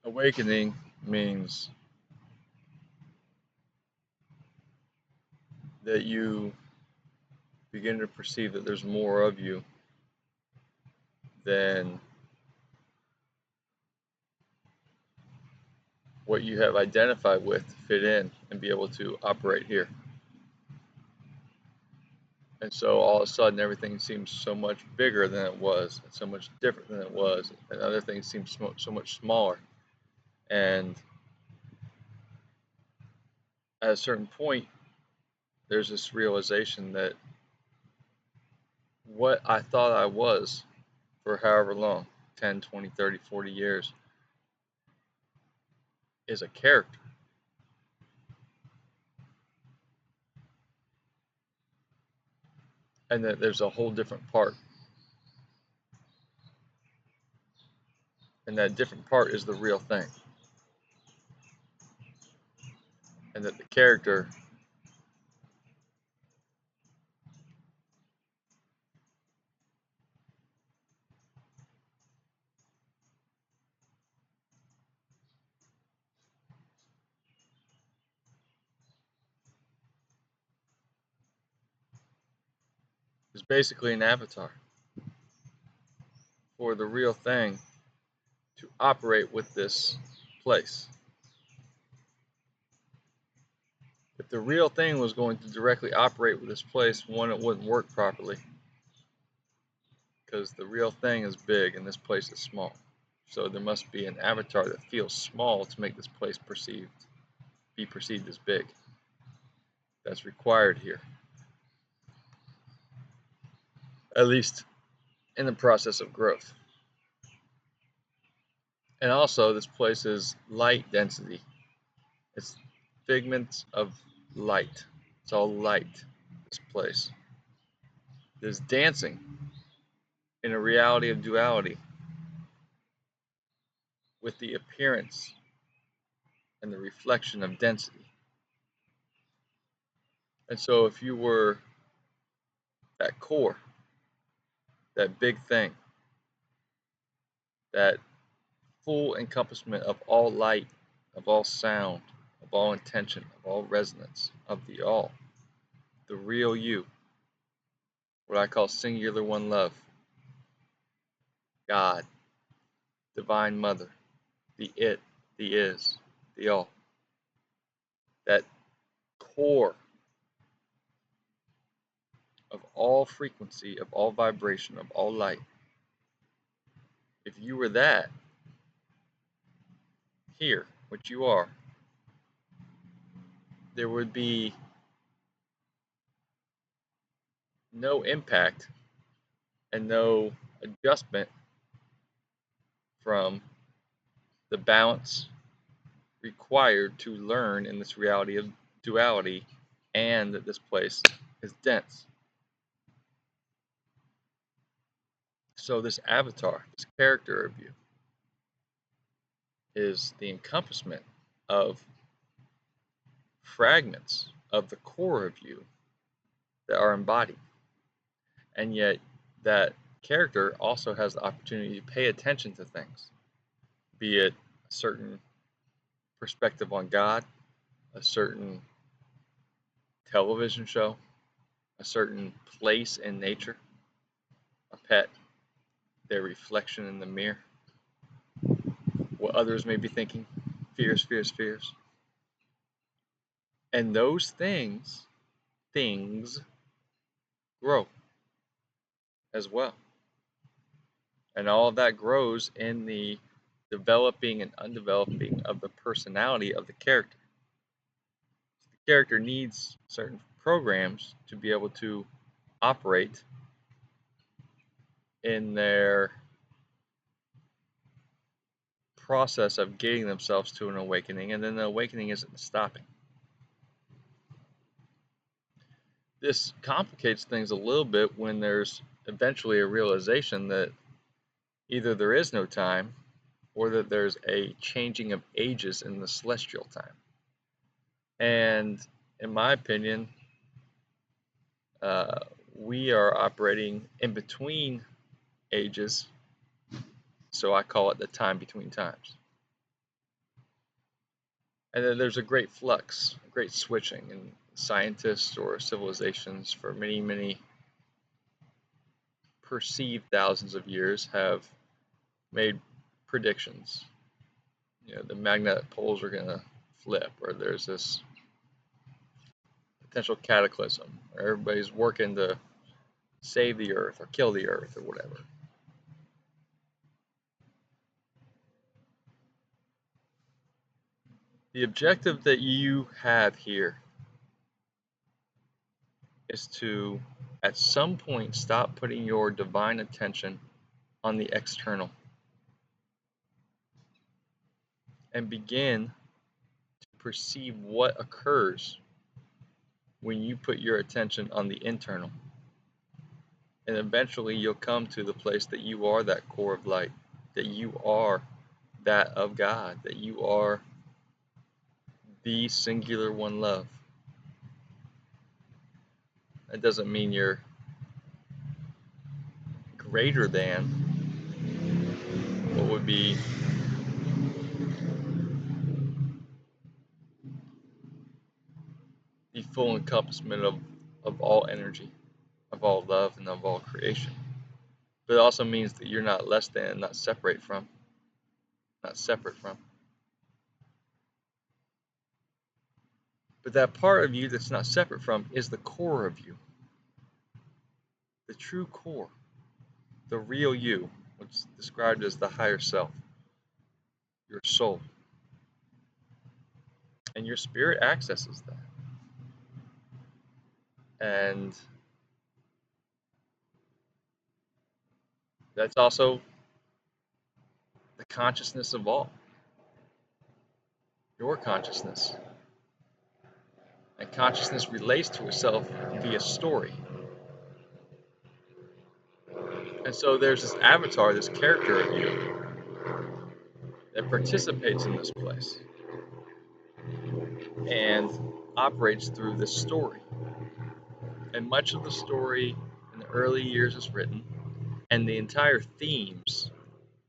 Awakening means that you begin to perceive that there's more of you than what you have identified with to fit in and be able to operate here. And so all of a sudden, everything seems so much bigger than it was, and so much different than it was, and other things seem so much smaller. And at a certain point, there's this realization that what I thought I was for however long 10, 20, 30, 40 years is a character. And that there's a whole different part. And that different part is the real thing. And that the character is basically an avatar for the real thing to operate with this place. If the real thing was going to directly operate with this place, one, it wouldn't work properly because the real thing is big and this place is small. So there must be an avatar that feels small to make this place be perceived as big. That's required here, at least in the process of growth. And also, this place is light density. It's figments of light. It's all light, this place. There's dancing in a reality of duality with the appearance and the reflection of density. And so, if you were that core, that big thing, that full encompassment of all light, of all sound, of all intention, of all resonance, of the all, the real you, what I call singular one love, God, Divine Mother, the it, the is, the all, that core of all frequency, of all vibration, of all light. If you were that here, what you are, there would be no impact and no adjustment from the balance required to learn in this reality of duality and that this place is dense. So, this avatar, this character of you, is the encompassment of fragments of the core of you that are embodied. And yet, that character also has the opportunity to pay attention to things, be it a certain perspective on God, a certain television show, a certain place in nature, a pet, their reflection in the mirror, what others may be thinking, fears, fears, fears. And those things grow as well. And all of that grows in the developing and undeveloping of the personality of the character. character needs certain programs to be able to operate in their process of getting themselves to an awakening, and then the awakening isn't stopping. This complicates things a little bit when there's eventually a realization that either there is no time or that there's a changing of ages in the celestial time. And in my opinion, uh, we are operating in between ages, so I call it the time between times. And then there's a great flux, a great switching, and scientists or civilizations for many, many perceived thousands of years have made predictions. You know, the magnetic poles are going to flip, or there's this potential cataclysm, or everybody's working to save the earth or kill the earth or whatever. The objective that you have here is to, at some point, stop putting your divine attention on the external and begin to perceive what occurs when you put your attention on the internal. And eventually you'll come to the place that you are that core of light, that you are that of God, that you are the singular one love. That doesn't mean you're greater than what would be the full encompassment of all energy, of all love, and of all creation. But it also means that you're not less than, not separate from, not separate from. But that part of you that's not separate from is the core of you, the true core, the real you, what's described as the higher self, your soul. And your spirit accesses that. And that's also the consciousness of all, your consciousness. And consciousness relates to itself via story. And so there's this avatar, this character of you that participates in this place and operates through this story. And much of the story in the early years is written, and the entire themes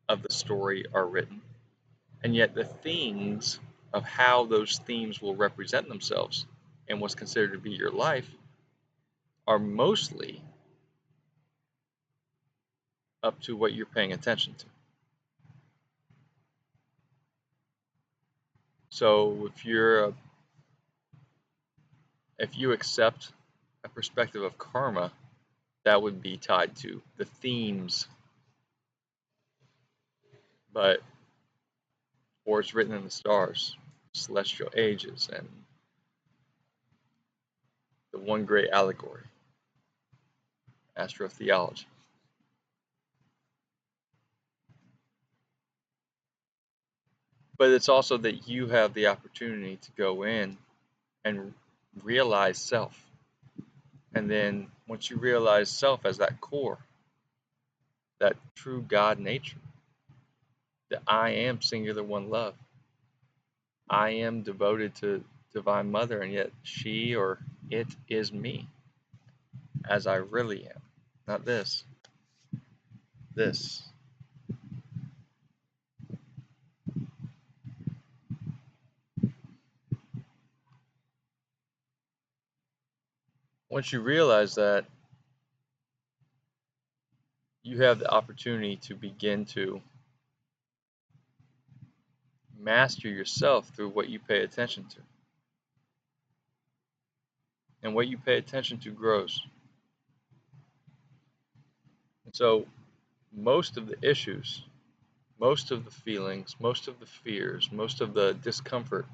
of the story are written. And yet the things of how those themes will represent themselves and what's considered to be your life are mostly up to what you're paying attention to. So if you accept a perspective of karma, that would be tied to the themes, or it's written in the stars, celestial ages, and the one great allegory, astrotheology. But it's also that you have the opportunity to go in and realize self. And then once you realize self as that core, that true God nature, that I am singular one love, I am devoted to Divine Mother, and yet she or it is me, as I really am. Not this. This. Once you realize that, you have the opportunity to begin to master yourself through what you pay attention to. And what you pay attention to grows. And so most of the issues, most of the feelings, most of the fears, most of the discomfort,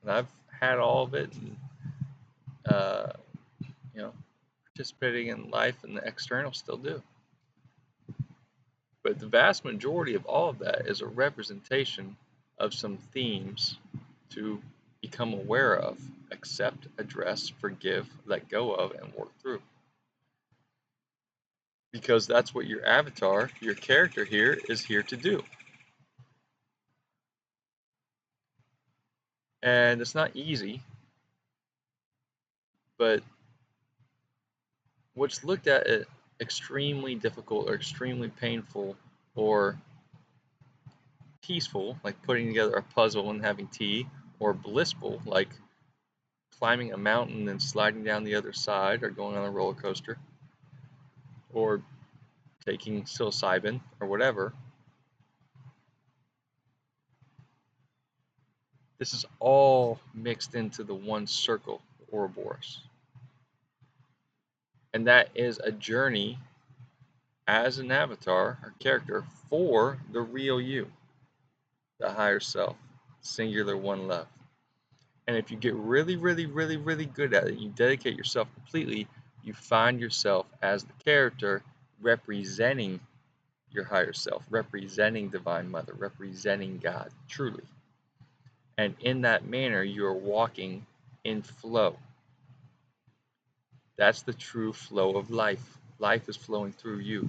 and I've had all of it, and uh, you know, participating in life and the external still do. But the vast majority of all of that is a representation of some themes to become aware of, accept, address, forgive, let go of, and work through. Because that's what your avatar, your character here, is here to do. And it's not easy, but what's looked at as extremely difficult or extremely painful or peaceful, like putting together a puzzle and having tea, or blissful, like climbing a mountain and sliding down the other side, or going on a roller coaster, or taking psilocybin, or whatever. This is all mixed into the one circle, Ouroboros. And that is a journey as an avatar or character for the real you, the higher self, singular one love. And if you get really, really, really, really good at it, you dedicate yourself completely, you find yourself as the character representing your higher self, representing Divine Mother, representing God, truly. And in that manner, you are walking in flow. That's the true flow of life. Life is flowing through you.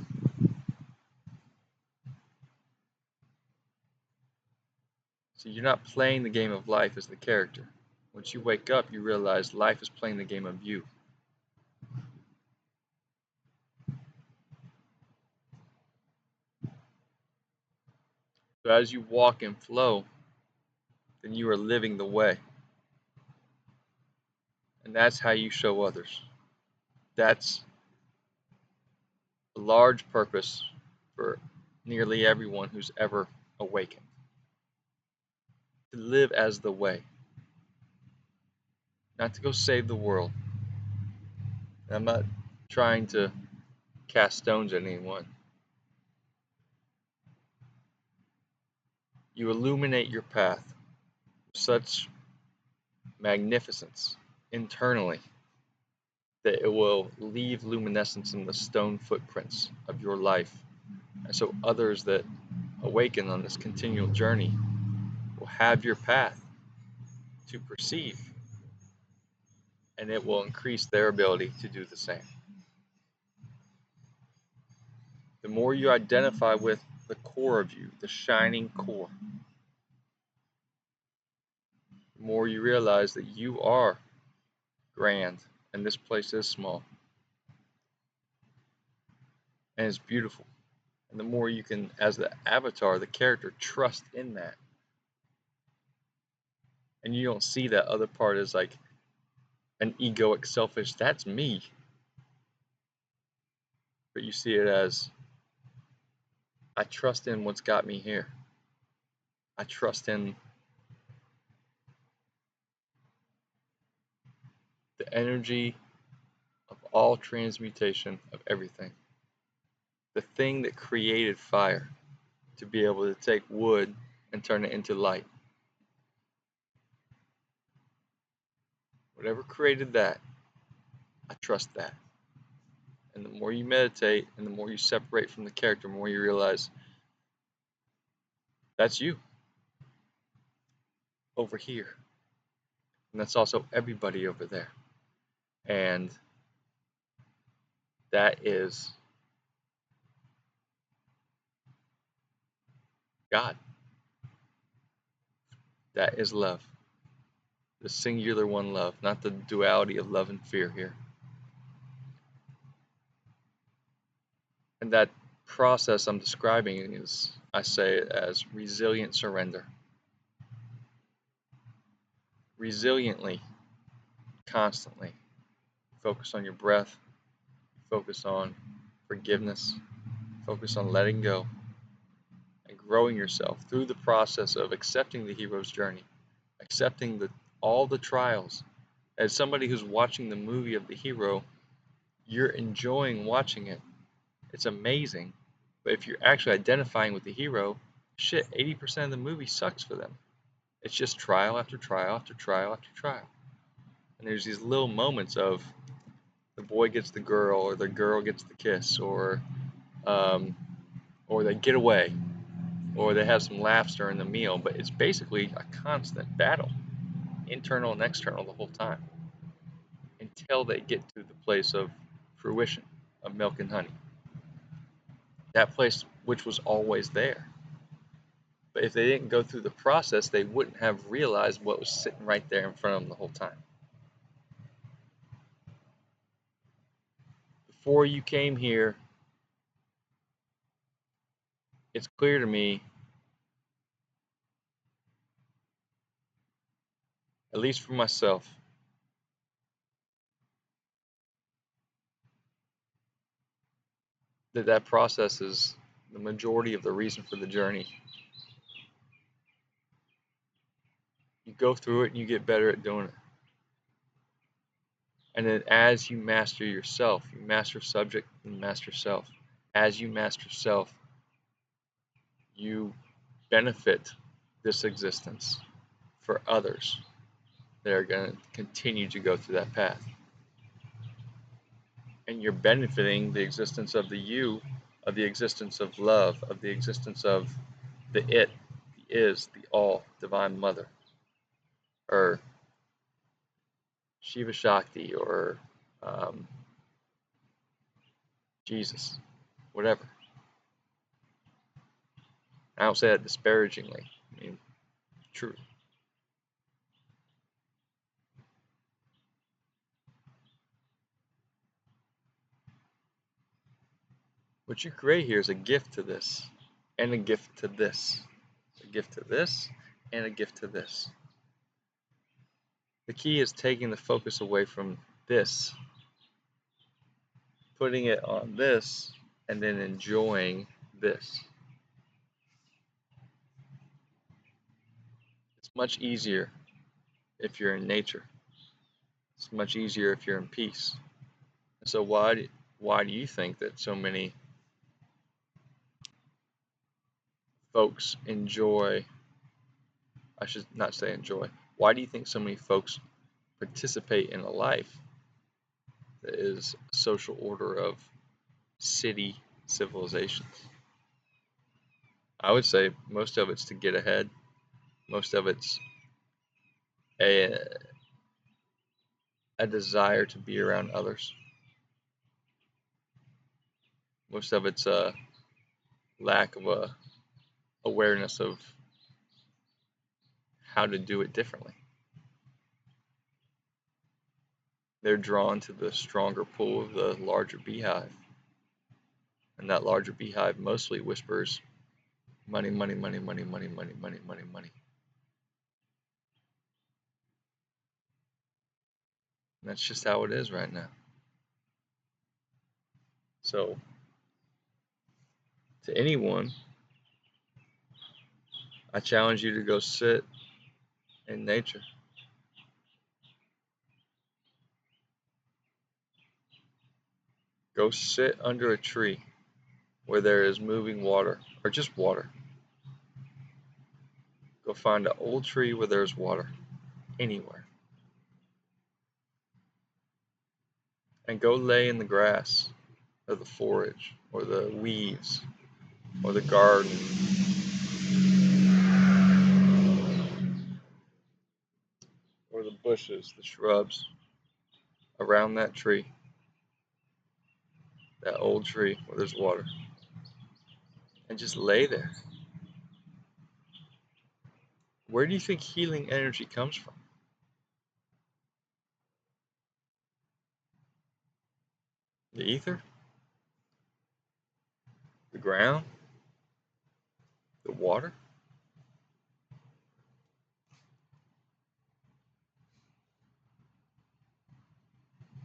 So you're not playing the game of life as the character. Once you wake up, you realize life is playing the game of you. So as you walk in flow, then you are living the way. And that's how you show others. That's a large purpose for nearly everyone who's ever awakened. To live as the way. Not to go save the world. I'm not trying to cast stones at anyone. You illuminate your path with such magnificence internally that it will leave luminescence in the stone footprints of your life. And so others that awaken on this continual journey will have your path to perceive, and it will increase their ability to do the same. The more you identify with the core of you, the shining core, the more you realize that you are grand and this place is small and it's beautiful. And the more you can, as the avatar, the character, trust in that. And you don't see that other part as like an egoic, selfish, that's me. But you see it as, I trust in what's got me here. I trust in the energy of all transmutation of everything. The thing that created fire to be able to take wood and turn it into light. Whatever created that, I trust that. And the more you meditate and the more you separate from the character, the more you realize that's you over here. And that's also everybody over there. And that is God. That is love. The singular one love, not the duality of love and fear here. And that process I'm describing is, I say it as resilient surrender. Resiliently, constantly. Focus on your breath, focus on forgiveness, focus on letting go, and growing yourself through the process of accepting the hero's journey, accepting all the trials. As somebody who's watching the movie of the hero, you're enjoying watching it. It's amazing. But if you're actually identifying with the hero, shit, 80% of the movie sucks for them. It's just trial after trial after trial after trial. And there's these little moments of the boy gets the girl, or the girl gets the kiss, um, or they get away, or they have some laughs during the meal. But it's basically a constant battle, internal and external, the whole time, until they get to the place of fruition, of milk and honey. That place which was always there. But if they didn't go through the process, they wouldn't have realized what was sitting right there in front of them the whole time. Before you came here, it's clear to me, at least for myself, that that process is the majority of the reason for the journey. You go through it and you get better at doing it. And then as you master yourself, you master subject and master self. As you master self, you benefit this existence for others that are going to continue to go through that path. And you're benefiting the existence of the you, of the existence of love, of the existence of the it, the is, the all, Divine Mother, or Shiva Shakti, or um, Jesus, whatever. I don't say that disparagingly. I mean, true. What you create here is a gift to this, and a gift to this, a gift to this, and a gift to this. The key is taking the focus away from this, putting it on this, and then enjoying this. It's much easier if you're in nature. It's much easier if you're in peace. So why do you think that so many folks enjoy, I should not say enjoy, why do you think so many folks participate in a life that is a social order of city civilizations? I would say most of it's to get ahead. Most of it's a, a desire to be around others. Most of it's a lack of a awareness of how to do it differently. They're drawn to the stronger pull of the larger beehive. And that larger beehive mostly whispers money, money, money, money, money, money, money, money, money. And that's just how it is right now. So, to anyone, I challenge you to go sit in nature. Go sit under a tree where there is moving water, or just water. Go find an old tree where there's water, anywhere. And go lay in the grass, or the forage, or the weeds, or the garden, or the bushes, the shrubs around that tree, that old tree where there's water. And just lay there. Where do you think healing energy comes from? The ether? The ground? The water?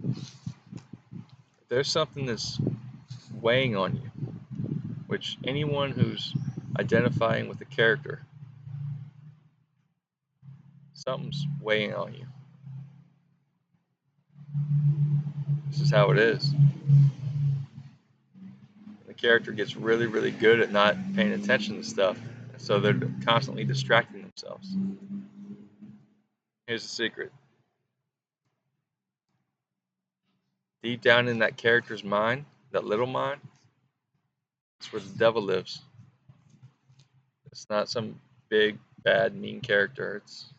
If there's something that's weighing on you, which anyone who's identifying with the character, something's weighing on you. This is how it is. The character gets really, really good at not paying attention to stuff, so they're constantly distracting themselves. Here's the secret. Deep down in that character's mind, that little mind, it's where the devil lives. It's not some big, bad, mean character. It's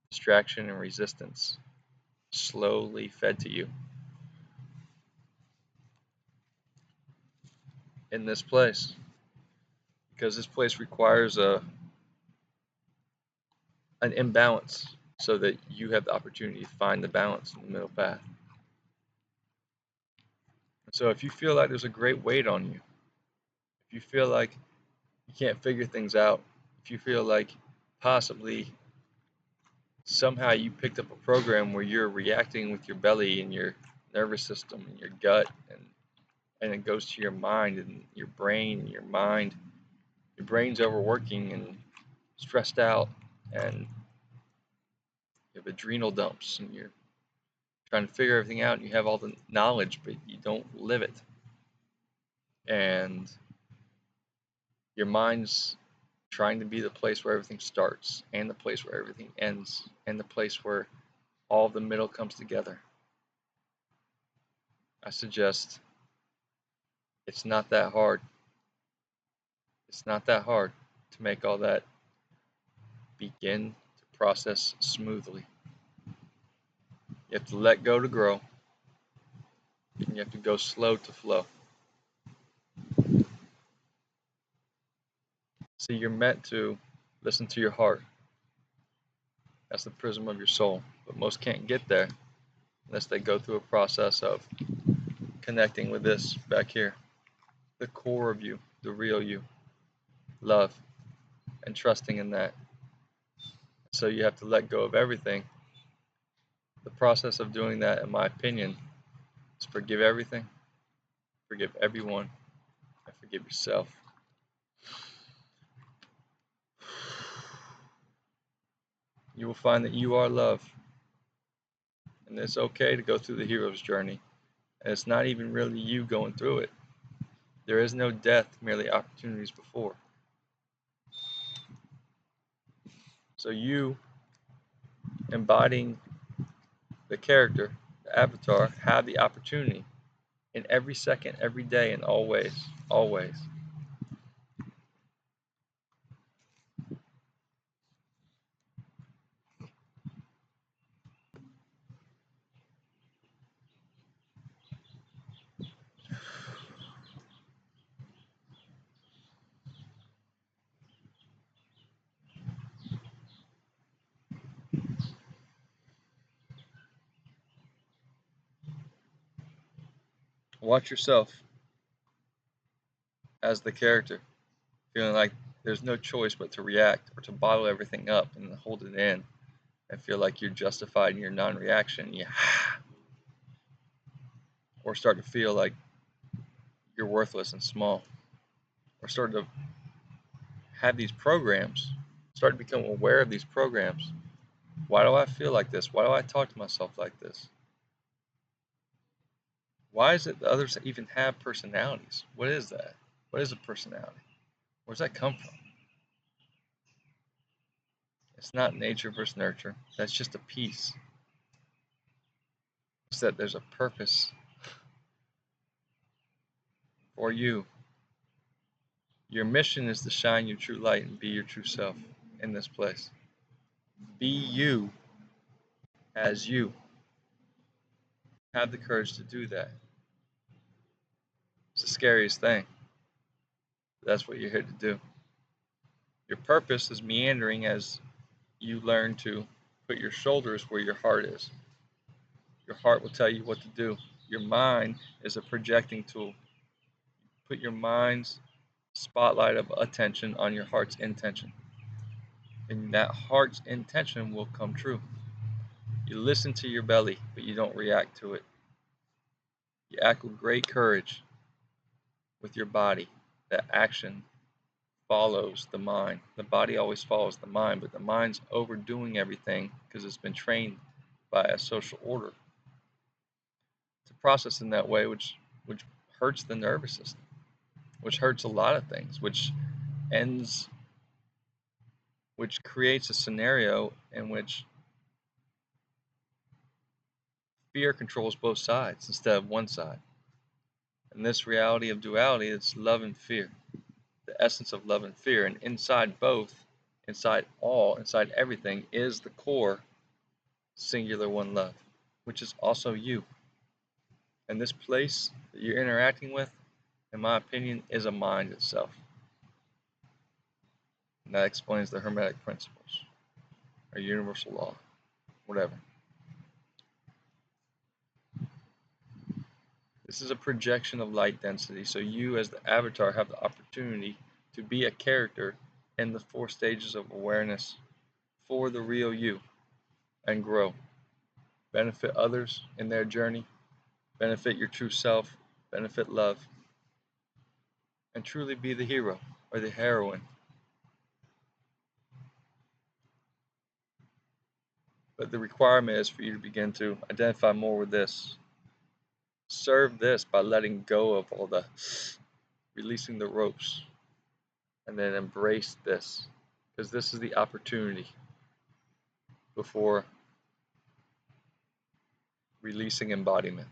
distraction and resistance slowly fed to you in this place. Because this place requires an imbalance so that you have the opportunity to find the balance in the middle path. So if you feel like there's a great weight on you, if you feel like you can't figure things out, if you feel like possibly somehow you picked up a program where you're reacting with your belly and your nervous system and your gut, and it goes to your mind and your brain and your mind, your brain's overworking and stressed out, and you have adrenal dumps and you're trying to figure everything out, and you have all the knowledge but you don't live it, and your mind's trying to be the place where everything starts and the place where everything ends and the place where all the middle comes together. I suggest it's not that hard. It's not that hard to make all that begin to process smoothly. You have to let go to grow, and you have to go slow to flow. See, you're meant to listen to your heart. That's the prism of your soul. But most can't get there unless they go through a process of connecting with this back here, the core of you, the real you, love, and trusting in that. So you have to let go of everything. The process of doing that, in my opinion, is forgive everything, forgive everyone, and forgive yourself. You will find that you are love. And it's okay to go through the hero's journey. And it's not even really you going through it. There is no death, merely opportunities before. So you, embodying the character, the avatar, have the opportunity in every second, every day, and always, always. Watch yourself as the character, feeling like there's no choice but to react or to bottle everything up and hold it in and feel like you're justified in your non-reaction. Yeah. Or start to feel like you're worthless and small. Or start to have these programs, start to become aware of these programs. Why do I feel like this? Why do I talk to myself like this? Why is it that others even have personalities? What is that? What is a personality? Where's that come from? It's not nature versus nurture. That's just a piece. It's that there's a purpose for you. Your mission is to shine your true light and be your true self in this place. Be you as you. Have the courage to do that. It's the scariest thing. That's what you're here to do. Your purpose is meandering as you learn to put your shoulders where your heart is. Your heart will tell you what to do. Your mind is a projecting tool. Put your mind's spotlight of attention on your heart's intention, and that heart's intention will come true. You listen to your belly, but you don't react to it. You act with great courage with your body. That action follows the mind. The body always follows the mind, but the mind's overdoing everything because it's been trained by a social order to process in that way, which hurts the nervous system, which hurts a lot of things, ends, which creates a scenario in which fear controls both sides instead of one side. In this reality of duality, it's love and fear, the essence of love and fear. And inside both, inside all, inside everything, is the core singular one love, which is also you. And this place that you're interacting with, in my opinion, is a mind itself. And that explains the Hermetic principles, or universal law, whatever. This is a projection of light density, so you as the avatar have the opportunity to be a character in the 4 stages of awareness for the real you and grow. Benefit others in their journey, benefit your true self, benefit love, and truly be the hero or the heroine. But the requirement is for you to begin to identify more with this. Serve this by letting go of all the releasing the ropes, and then embrace this, because this is the opportunity before releasing embodiment.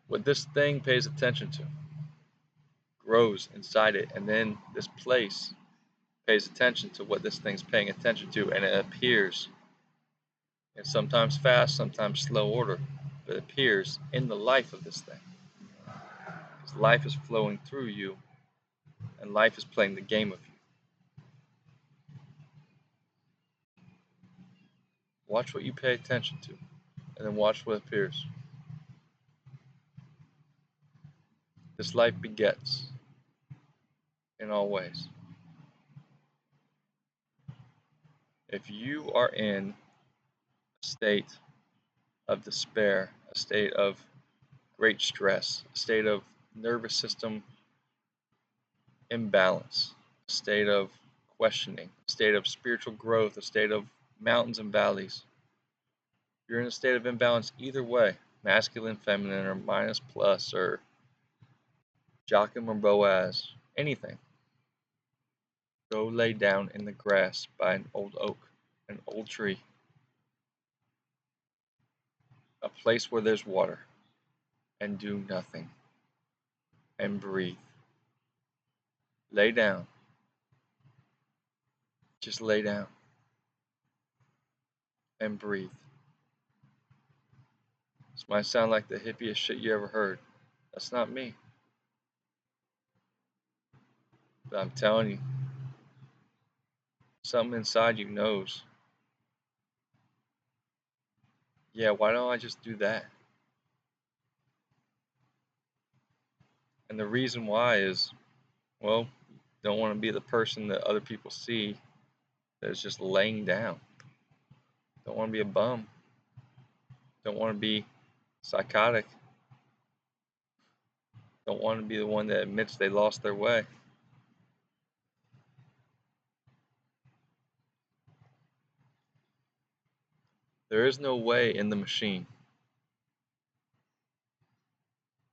What this thing pays attention to grows inside it, and then this place pays attention to what this thing's paying attention to, and it appears in sometimes fast, sometimes slow order, but it appears in the life of this thing. Because life is flowing through you, and life is playing the game of you. Watch what you pay attention to, and then watch what appears. This life begets in all ways. If you are in a state of despair, a state of great stress, a state of nervous system imbalance, a state of questioning, a state of spiritual growth, a state of mountains and valleys, you're in a state of imbalance either way, masculine, feminine, or minus, plus, or Joachim or Boaz, anything. Go lay down in the grass by an old oak, an old tree, a place where there's water, and do nothing, and breathe. Lay down. Just lay down and breathe. This might sound like the hippiest shit you ever heard. That's not me. But I'm telling you, something inside you knows. Yeah, why don't I just do that? And the reason why is, well, don't want to be the person that other people see that is just laying down. Don't want to be a bum. Don't want to be psychotic. Don't want to be the one that admits they lost their way. There is no way in the machine.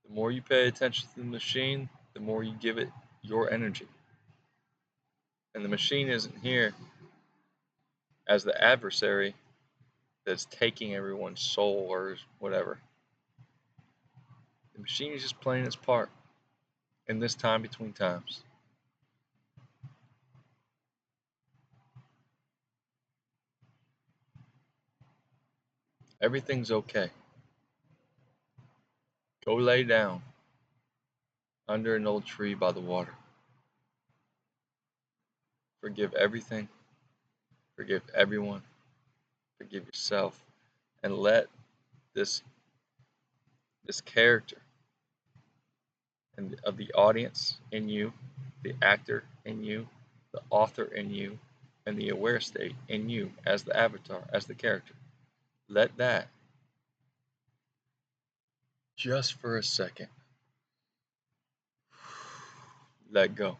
The more you pay attention to the machine, the more you give it your energy. And the machine isn't here as the adversary that's taking everyone's soul or whatever. The machine is just playing its part in this time between times. Everything's okay. Go lay down under an old tree by the water. Forgive everything. Forgive everyone. Forgive yourself. And let this character and of the audience in you, the actor in you, the author in you, and the aware state in you as the avatar, as the character. Let that, just for a second, let go.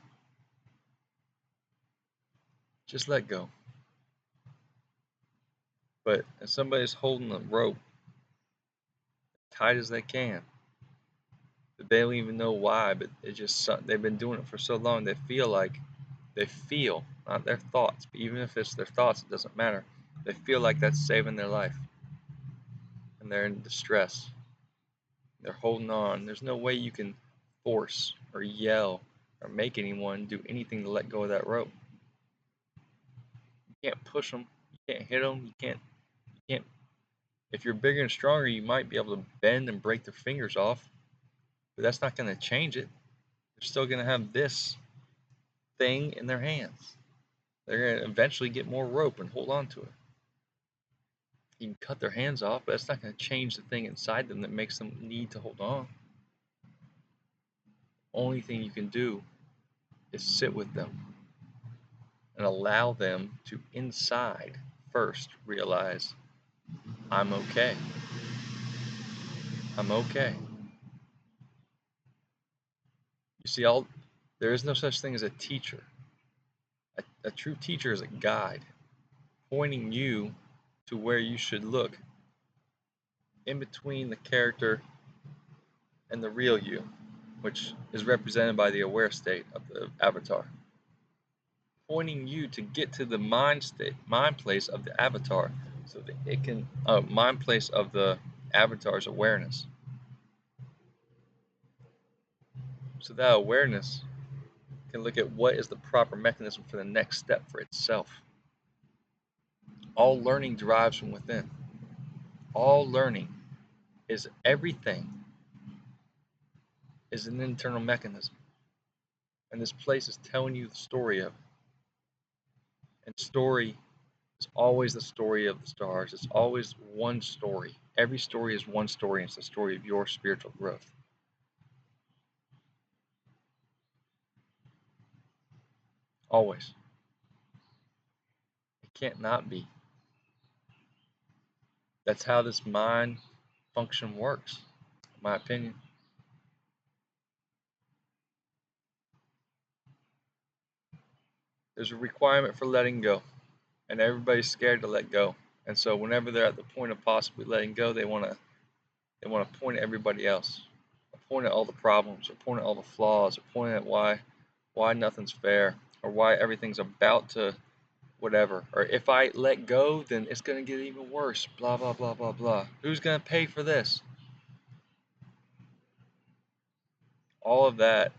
Just let go. But if somebody's holding the rope tight as they can, the but they don't even know why. But it's just they've been doing it for so long. They feel, not their thoughts, but even if it's their thoughts, it doesn't matter. They feel like that's saving their life, and they're in distress. They're holding on. There's no way you can force or yell or make anyone do anything to let go of that rope. You can't push them. You can't hit them. You can't. If you're bigger and stronger, you might be able to bend and break their fingers off, but that's not going to change it. They're still going to have this thing in their hands. They're going to eventually get more rope and hold on to it. You can cut their hands off, but that's not going to change the thing inside them that makes them need to hold on. Only thing you can do is sit with them and allow them to inside first realize, I'm okay. I'm okay. You see, there is no such thing as a teacher. A true teacher is a guide, pointing you to where you should look in between the character and the real you, which is represented by the aware state of the avatar. Pointing you to get to the mind place of the avatar, so that it can mind place of the avatar's awareness. So that awareness can look at what is the proper mechanism for the next step for itself. All learning derives from within. All learning is everything is an internal mechanism. And this place is telling you the story of it. And story is always the story of the stars. It's always one story. Every story is one story, and it's the story of your spiritual growth. Always. It can't not be. That's how this mind function works, in my opinion. There's a requirement for letting go, and everybody's scared to let go. And so whenever they're at the point of possibly letting go, they want to point at everybody else, or point at all the problems, or point at all the flaws, or point at why nothing's fair, or why everything's about to whatever, or if I let go, then it's going to get even worse, blah, blah, blah, blah, blah. Who's going to pay for this? All of that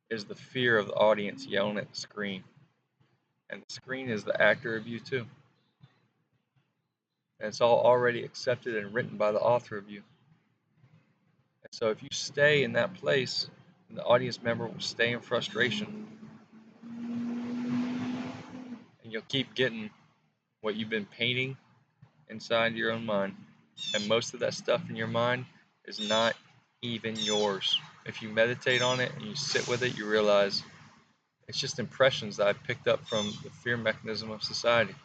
is the fear of the audience yelling at the screen. And the screen is the actor of you too. And it's all already accepted and written by the author of you. And so if you stay in that place, then the audience member will stay in frustration. And you'll keep getting what you've been painting inside your own mind. And most of that stuff in your mind is not even yours. If you meditate on it and you sit with it, you realize it's just impressions that I picked up from the fear mechanism of society.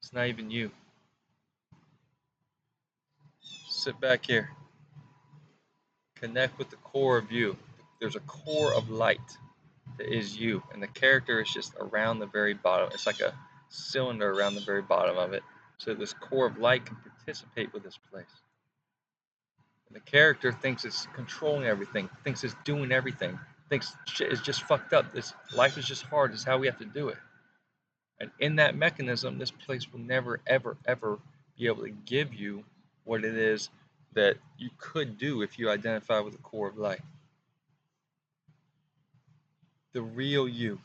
It's not even you. Sit back here. Connect with the core of you. There's a core of light that is you, and the character is just around the very bottom. It's like a cylinder around the very bottom of it, so this core of light can participate with this place. And the character thinks it's controlling everything, thinks it's doing everything, thinks shit is just fucked up. This life is just hard. This is how we have to do it. And in that mechanism, this place will never, ever, ever be able to give you what it is that you could do if you identify with the core of light. The real you.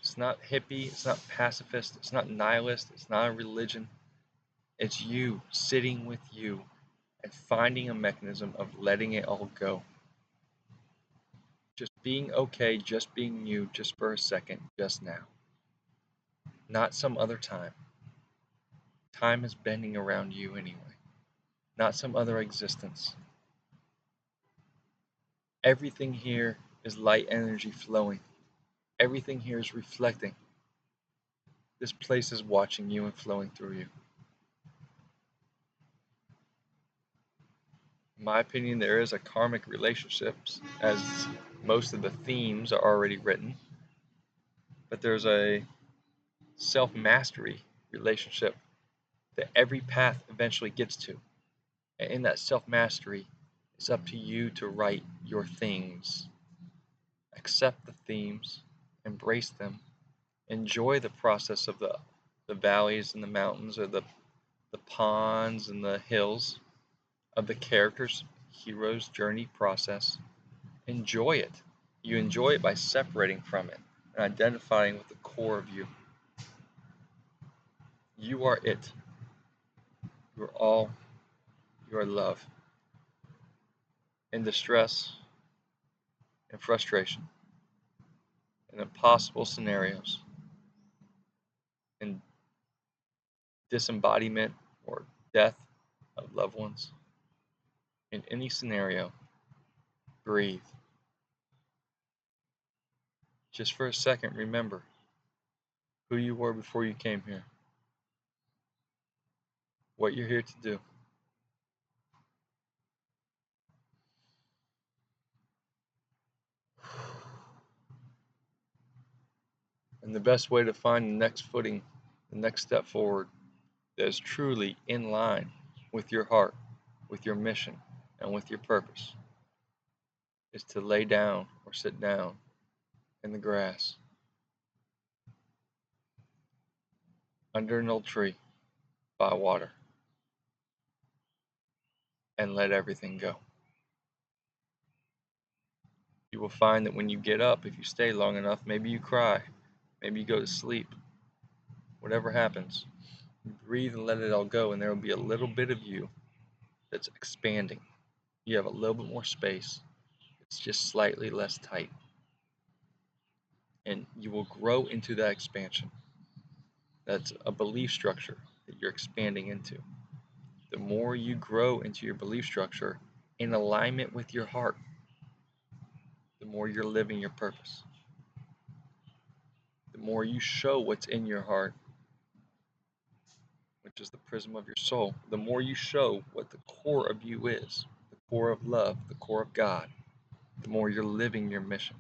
It's not hippie, it's not pacifist, it's not nihilist, it's not a religion. It's you sitting with you and finding a mechanism of letting it all go. Just being okay, just being you, just for a second, just now. Not some other time. Time is bending around you anyway. Not some other existence. Everything here is light energy flowing. Everything here is reflecting. This place is watching you and flowing through you. In my opinion, there is a karmic relationships, as most of the themes are already written, but there's a self-mastery relationship that every path eventually gets to. And in that self-mastery is It's up to you to write your things. Accept the themes, embrace them, enjoy the process of the valleys and the mountains, or the ponds and the hills of the character's hero's journey process. Enjoy it. You enjoy it by separating from it and identifying with the core of you. You are it. You are all. You are love. In distress, in frustration, in impossible scenarios, in disembodiment or death of loved ones, in any scenario, breathe. Just for a second, remember who you were before you came here, what you're here to do. And the best way to find the next footing, the next step forward that is truly in line with your heart, with your mission, and with your purpose is to lay down or sit down in the grass under an old tree by water and let everything go. You will find that when you get up, if you stay long enough, maybe you cry, maybe you go to sleep, whatever happens, you breathe and let it all go, and there will be a little bit of you that's expanding. You have a little bit more space. It's just slightly less tight. And you will grow into that expansion. That's a belief structure that you're expanding into. The more you grow into your belief structure in alignment with your heart, the more you're living your purpose. The more you show what's in your heart, which is the prism of your soul, the more you show what the core of you is, the core of love, the core of God, the more you're living your mission.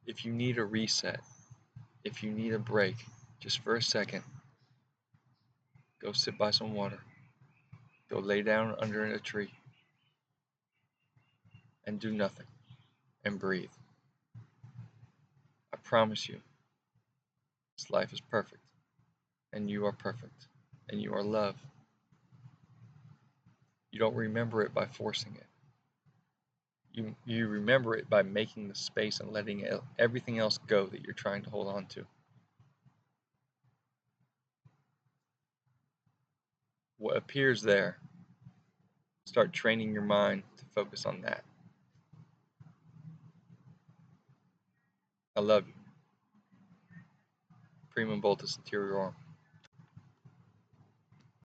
If you need a reset, if you need a break, just for a second, go sit by some water, go lay down under a tree, and do nothing, and breathe. I promise you, this life is perfect, and you are perfect, and you are love. You don't remember it by forcing it. You remember it by making the space and letting everything else go that you're trying to hold on to. What appears there, start training your mind to focus on that. I love you. Prima Voltus Interior Arm.